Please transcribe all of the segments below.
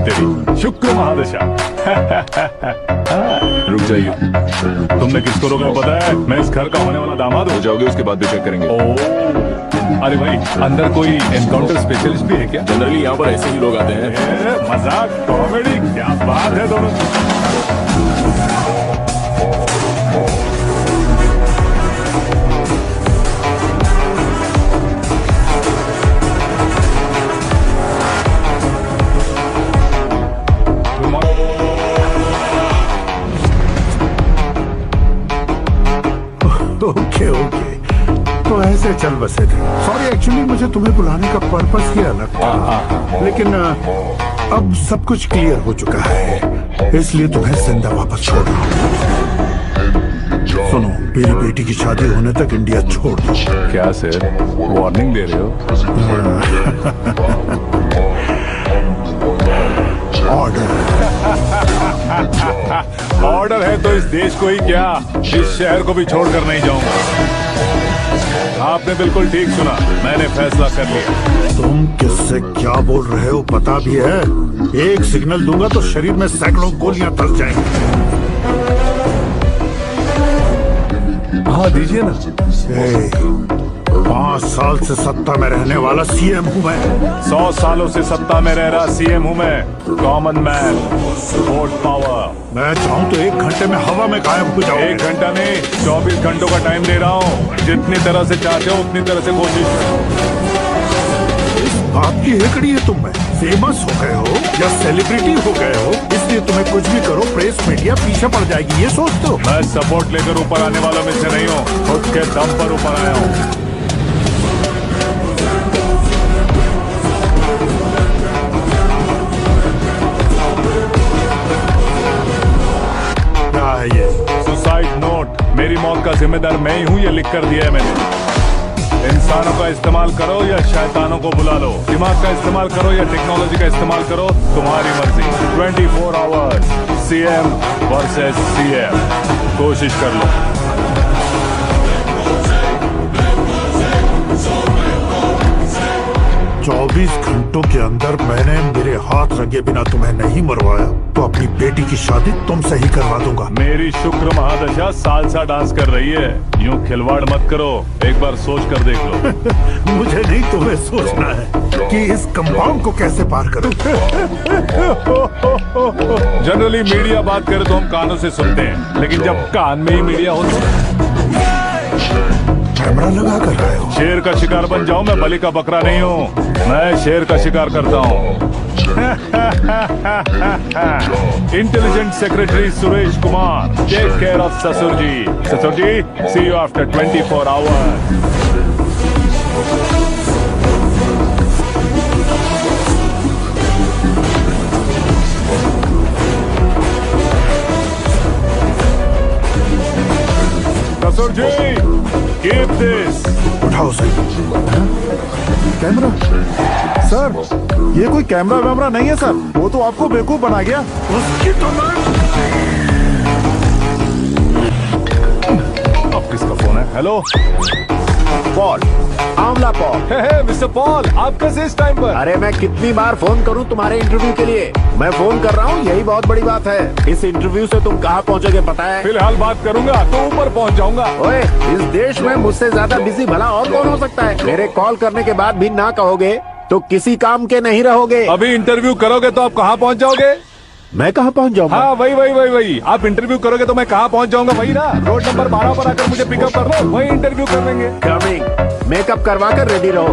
तेरी, शुक्र महादशा। रुक जाइए। तुमने किसको रोका पता है? मैं इस घर का होने वाला दामाद हो हूँ। जाओगे उसके बाद भी चेक करेंगे। अरे भाई, अंदर कोई एनकाउंटर स्पेशलिस्ट भी है क्या? जनरली यहाँ पर ऐसे ही लोग आते हैं। मजाक, कॉमेडी, क्या बात है दोनों। ओके ओके, तो ऐसे चल बसे थे। सॉरी, एक्चुअली मुझे तुम्हें बुलाने का पर्पस ही अलग था, लेकिन अब सब कुछ क्लियर हो चुका है, इसलिए तुम्हें जिंदा वापस छोड़ रहा हूँ। सुनो, मेरी बेटी की शादी होने तक इंडिया छोड़ दो। क्या सर, वार्निंग दे रहे हो? ऑर्डर। ऑर्डर है तो इस देश को ही क्या, इस शहर को भी छोड़कर नहीं जाऊंगा। आपने बिल्कुल ठीक सुना, मैंने फैसला कर लिया। तुम किससे क्या बोल रहे हो पता भी है? एक सिग्नल दूंगा तो शरीर में सैकड़ों गोलियां धस जाएंगी। हाँ दीजिए ना। 5 साल से सत्ता में रहने वाला सीएम हूँ मैं। 100 सालों से सत्ता में रह रहा सीएम हूँ मैं। Common man, vote power. मैं चाहूँ तो 1 घंटे में हवा में गायब हो जाऊँ। 1 घंटा नहीं, 24 घंटों का टाइम दे रहा हूँ। जितनी तरह से चाहते हो उतनी तरह से कोशिश करो। आपकी हेकड़ी है तुम में। फेमस हो गए हो या सेलिब्रिटी हो गए हो, इसलिए तुम्हें कुछ भी करो प्रेस मीडिया पीछे पड़ जाएगी, ये सोचते हो? मैं सपोर्ट लेकर ऊपर आने वालों में से नहीं हूँ, खुद के दम पर ऊपर आया हूँ। ये सुसाइड नोट, मेरी मौत का जिम्मेदार मैं ही हूँ, ये लिख कर दिया है मैंने। इंसानों का इस्तेमाल करो या शैतानों को बुला लो, दिमाग का इस्तेमाल करो या टेक्नोलॉजी का इस्तेमाल करो, तुम्हारी मर्जी। 24 आवर्स सीएम वर्सेस सीएम, कोशिश कर लो। चौबीस घंटों के अंदर मैंने मेरे हाथ रंगे बिना तुम्हें नहीं मरवाया तो अपनी बेटी की शादी तुमसे ही करवा दूंगा। मेरी शुक्र महादशा सालसा डांस कर रही है, यूं खिलवाड़ मत करो, एक बार सोच कर देख लो। मुझे नहीं, तुम्हें सोचना है कि इस कंपाउंड को कैसे पार करूं। जनरली मीडिया बात करे तो हम कानों से सुनते हैं, लेकिन जब कान में ही मीडिया हो तो कैमरा लगा कर रहे हो। शेर का शिकार बन जाऊं, मैं बलि का बकरा नहीं हूँ, मैं शेर का शिकार करता हूँ। Intelligent secretary Suresh Kumar, take care of ससुर जी। ससुर जी, सी यू आफ्टर 24 आवर्स। ससुर जी, कीप दिस। उठाओ सही। कैमरा सर, ये कोई कैमरा वैमरा नहीं है सर, वो तो आपको बेवकूफ बना गया। उसकी तो अब किसका फोन है? Hello Paul, Amla Paul. Mister Paul, आप कैसे इस टाइम पर? अरे मैं कितनी बार फोन करूं तुम्हारे इंटरव्यू के लिए? मैं फोन कर रहा हूं, यही बहुत बड़ी बात है। इस इंटरव्यू से तुम कहां पहुंचोगे पता है? फिलहाल बात करूंगा तो ऊपर पहुंच जाऊंगा। ओए, इस देश में मुझसे ज्यादा बिजी भला और कौन हो सकता है? मेरे कॉल करने के बाद भी ना कहोगे तो किसी काम के नहीं रहोगे। अभी इंटरव्यू करोगे तो आप कहाँ पहुँच जाओगे? मैं कहां पहुंच जाऊंगा? हाँ वही। आप इंटरव्यू करोगे तो मैं कहाँ पहुँच जाऊंगा? वही ना, रोड नंबर 12 पर आकर मुझे पिकअप कर लो, वही इंटरव्यू कर लेंगे। कमिंग। मेकअप करवा कर रेडी रहो।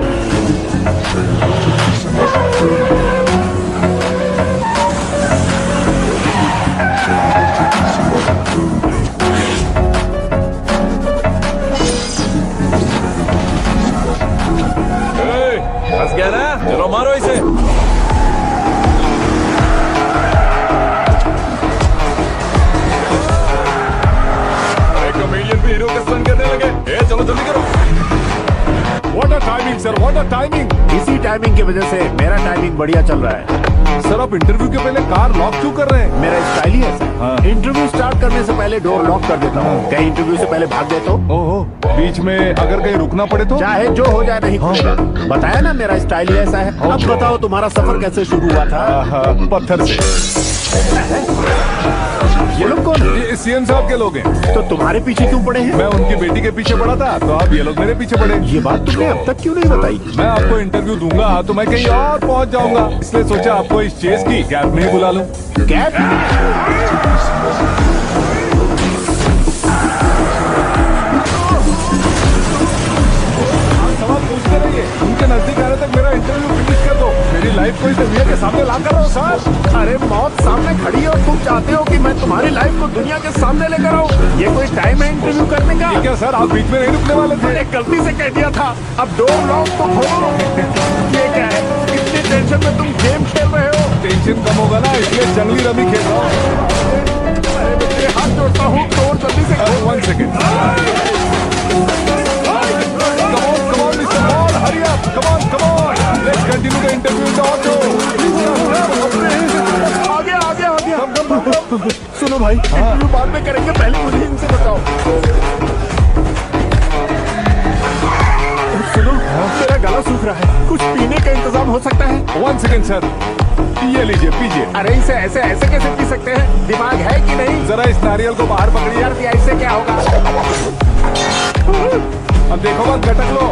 फंस गया ना, चलो मारो इसे। कॉमेडियन भी हीरो का स्टंट करने लगे। चलो जल्दी करो। What a timing sir, what a timing. इसी टाइमिंग की वजह से मेरा टाइमिंग बढ़िया चल रहा है। सर आप इंटरव्यू के पहले कार लॉक क्यों कर रहे हैं? मेरा स्टाइल ही ऐसा हाँ। है। इंटरव्यू स्टार्ट करने से पहले डोर लॉक कर देता हूँ। कहीं इंटरव्यू से पहले भाग गए तो ओहो, बीच में अगर कहीं रुकना पड़े तो? चाहे जो हो जाए नहीं खुलेगा। बताया ना मेरा स्टाइल ही ऐसा है। अब बताओ तुम्हारा सफर कैसे शुरू हुआ था? पत्थर से। ये लोग कौन है? ये सीएम साहब के लोग हैं। तो तुम्हारे पीछे क्यों पड़े हैं? मैं उनकी बेटी के पीछे पड़ा था, तो अब ये लोग मेरे पीछे पड़े। ये बात तुमने अब तक क्यों नहीं बताई? मैं आपको इंटरव्यू दूंगा तो मैं कहीं और पहुंच जाऊंगा, इसलिए सोचा आपको इस चेस की कैब में ही बुला लूं। कैब? सवाल पूछते रहिए, उनके नजदीक आने तक मेरा इंटरव्यू फिनिश कर दो। मेरी लाइफ को इस दुनिया के सामने ला कर रहो सर। अरे मौत सामने खड़ी है और तुम चाहते हो कि मैं तुम्हारी लाइफ को दुनिया के सामने लेकर आऊं? ये कोई टाइम है इंटरव्यू करने का? ठीक है सर, आप बीच में नहीं रुकने वाले थे। मैंने गलती से कह दिया था। अब डोर लॉक तो खोलो। ये क्या है? इतनी टेंशन में तुम गेम खेल रहे हो? टेंशन कम होगा ना, इसलिए जंगली रमी खेल रहा हूँ। अरे मैं तेरे हाथ जोड़ता हूँ, डोर जल्दी से खोल। 1 second. Come on, Mr. Paul, hurry up. Come on. Let's continue the interview in the auto. आ गया। सुनो भाई, इंटरव्यू बाद में करेंगे, पहले मुझे इनसे बताओ। सुनो, मेरा गला सूख रहा है, कुछ पीने का इंतजाम हो सकता है? 1 सेकेंड सर, ये लीजिए पीजिए। अरे इसे ऐसे ऐसे कैसे पी सकते हैं? दिमाग है कि नहीं? जरा इस नारियल को बाहर पकड़िए। यार ऐसे क्या होगा? अब देखो बस, गटक लो।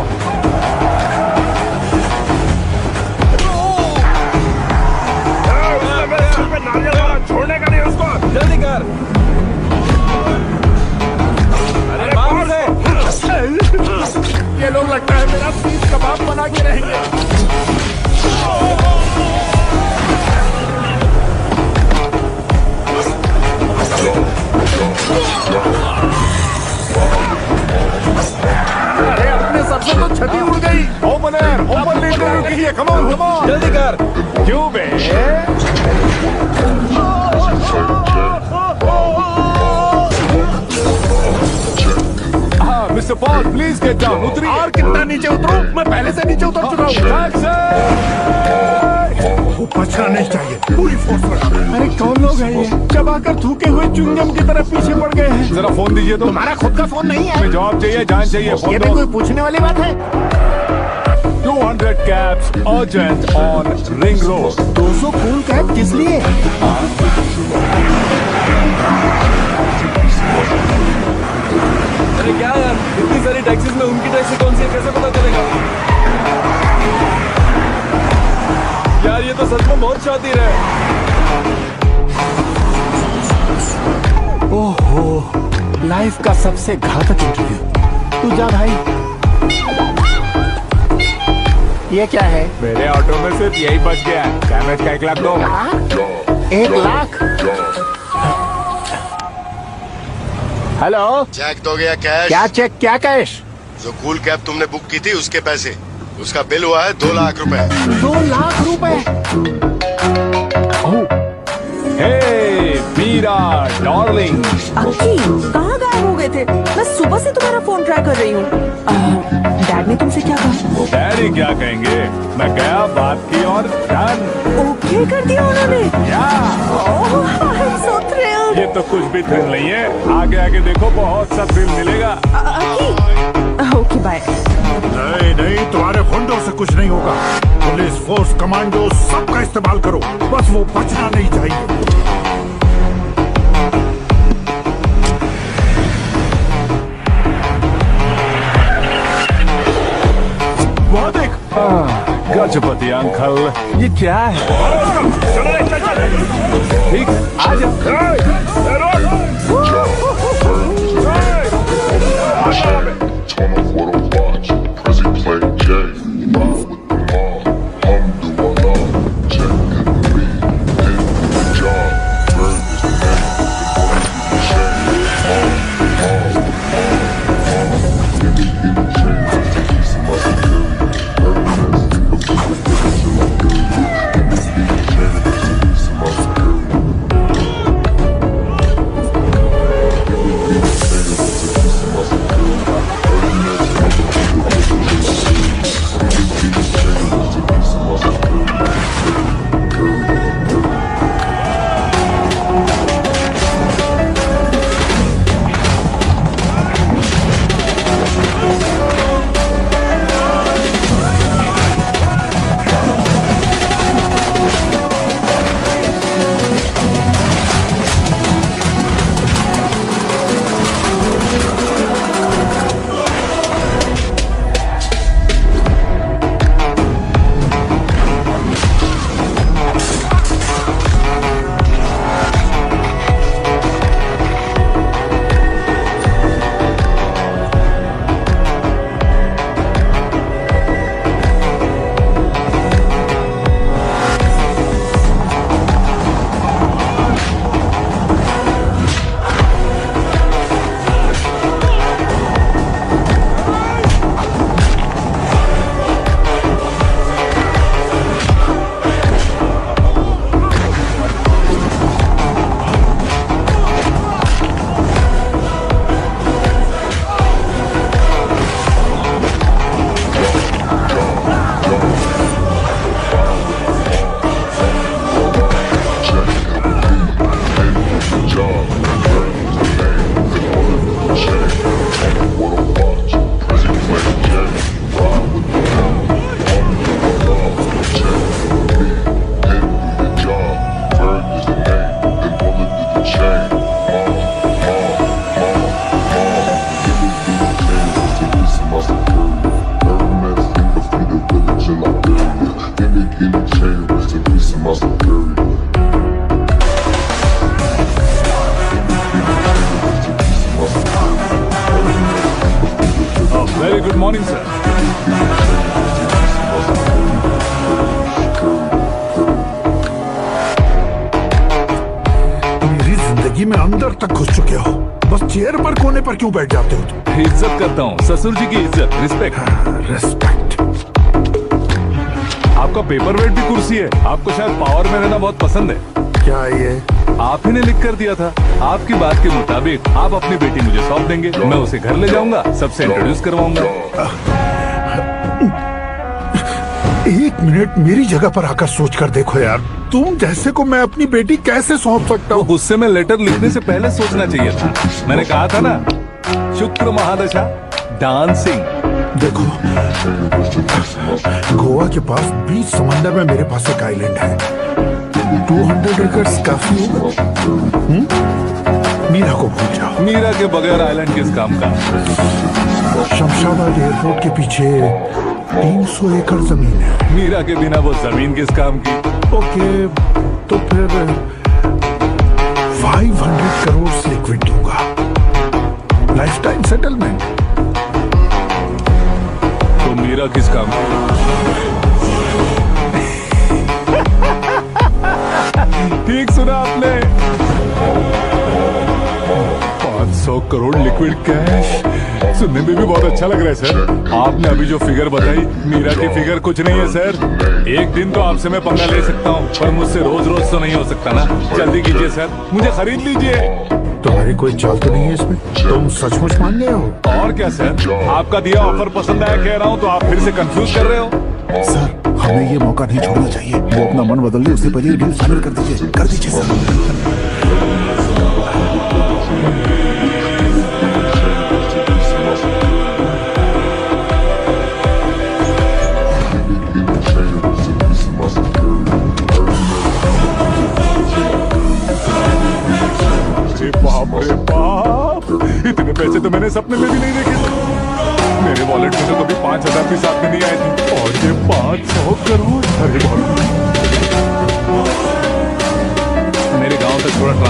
छोड़ने का नहीं उसको। जल्दी कर। अरे बाप रे। ये लोग लगता है मेरा सीख कबाब बना के रहेंगे। अरे अपने सबसे तो छठी उड़ गई। ओपनर, ओपन इंटरव्यू कीजिए। Come on. जल्दी कर। क्यों बे? हाँ, mister Paul, please get down. उतरिए। और कितना नीचे उतरूं? मैं पहले से नीचे उतर चुका हूँ। वो बचना नहीं चाहिए, पूरी फोर्स पर। अरे कौन लोग हैं ये? चबाकर थूके हुए च्युइंगम की तरह पीछे पड़ गए हैं। जरा फोन दीजिए तो। तुम्हारा खुद का फोन नहीं है? हमें जवाब चाहिए, जान चाहिए। ये फोन भी दो। कोई पूछने वाली बात है? 200 cabs urgent on Ring Road. 200 cool cab किस लिए? अरे क्या यार, इतनी सारी टैक्सीज में उनकी टैक्सी कौन सी है, कैसे पता चलेगा? यार ये तो सच में बहुत शातिर है। ओहो, लाइफ का सबसे घातक इंटरव्यू। तू जा भाई। ये क्या है? मेरे ऑटो में सिर्फ यही बच गया है। डैमेज का 1 लाख दो। 1 लाख? हेलो, चेक तो गया कैश। क्या चेक, क्या कैश? जो कूल कैब तुमने बुक की थी उसके पैसे, उसका बिल हुआ है 2 लाख रुपए। 2 लाख रुपए? हे मीरा डार्लिंग, अंकी, कहाँ गायब हो गए थे? मैं सुबह से तुम्हारा फोन ट्राई कर रही हूँ। डैड ने तुमसे क्या कहा? डैडी क्या कहेंगे? मैं गया, बात की और डन। ओके कर दिया उन्होंने? या ओह, आई एम सो थ्रिल्ड। ये तो कुछ भी थ्रिल नहीं है, आगे आगे देखो बहुत सा थ्रिल मिलेगा। अंकी, ओके बाय। नहीं नहीं, तुम्हारे गुंडों से कुछ नहीं होगा। पुलिस फोर्स, कमांडो, सबका इस्तेमाल करो, बस वो बचना नहीं चाहिए। वो देख, गजपति अंकल, ये क्या है? ठीक, आ जाओ। Turn off what I watch. Prezi play J. Ride with the mob. Alhamdulillah. Check in me. Did the job. Bird is the name. The boy is the shame. Give me a chance to keep some of the good. Earnest. Look at the till I'm good. Give me a chance to keep some of the morning sir. मेरी जिंदगी में अंदर तक घुस चुके हो, बस chair पर कोने पर क्यों बैठ जाते हो तुम? इज्जत करता हूँ, ससुर जी की इज्जत, रिस्पेक्ट। रेस्पेक्ट। आपका पेपर वेट भी कुर्सी है। आपको शायद पावर में रहना बहुत पसंद है। क्या ये? आप ही ने लिख कर दिया था। आपकी बात के मुताबिक आप अपनी बेटी मुझे सौंप देंगे, मैं उसे घर ले जाऊंगा, सबसे इंट्रोड्यूस करवाऊंगा। एक मिनट मेरी जगह पर आकर सोच कर देखो यार, तुम जैसे को मैं अपनी बेटी कैसे सौंप सकता तो हूँ? गुस्से में लेटर लिखने से पहले सोचना चाहिए था। मैंने कहा था ना, शुक्र महादशा डांसिंग। देखो, गोवा के पास बीच समंदर में मेरे पास एक आइलैंड है। 200 एकर्स काफी होगा। मीरा को भूल जाओ। मीरा के बगैर आइलैंड किस काम का? शमशाबाद एयरपोर्ट के पीछे 300 एकड़ जमीन है। मीरा के बिना वो जमीन किस काम की? ओके, तो फिर 500 करोड़ से लिक्विड दूंगा, लाइफ टाइम सेटलमेंट। तो मीरा किस काम की? ठीक सुना आपने, 500 करोड़ लिक्विड कैश। सुनने में भी बहुत अच्छा लग रहा है सर। आपने अभी जो फिगर बताई, मीरा की फिगर कुछ नहीं है सर। एक दिन तो आपसे मैं पंगा ले सकता हूँ, पर मुझसे रोज रोज तो नहीं हो सकता ना। जल्दी कीजिए सर, मुझे खरीद लीजिए। तुम्हारी कोई चाल तो नहीं है इसमें? तुम सचमुच मान गए हो? और क्या सर, आपका दिया ऑफर पसंद आया कह रहा हूँ, तो आप फिर से कंफ्यूज कर रहे हो। सर, हमें ये मौका नहीं छोड़ना चाहिए। वो अपना मन बदल ले, उससे पहले डील फाइनल कर दीजिए। कर दीजिए सर। बाप रे बाप, इतने पैसे तो मैंने सपने में भी नहीं देखे थे। मेरे वॉलेट में तो कभी 5,000 भी साथ में नहीं आए थे, और ये 500 करोड़। अरे मेरे गांव तक थोड़ा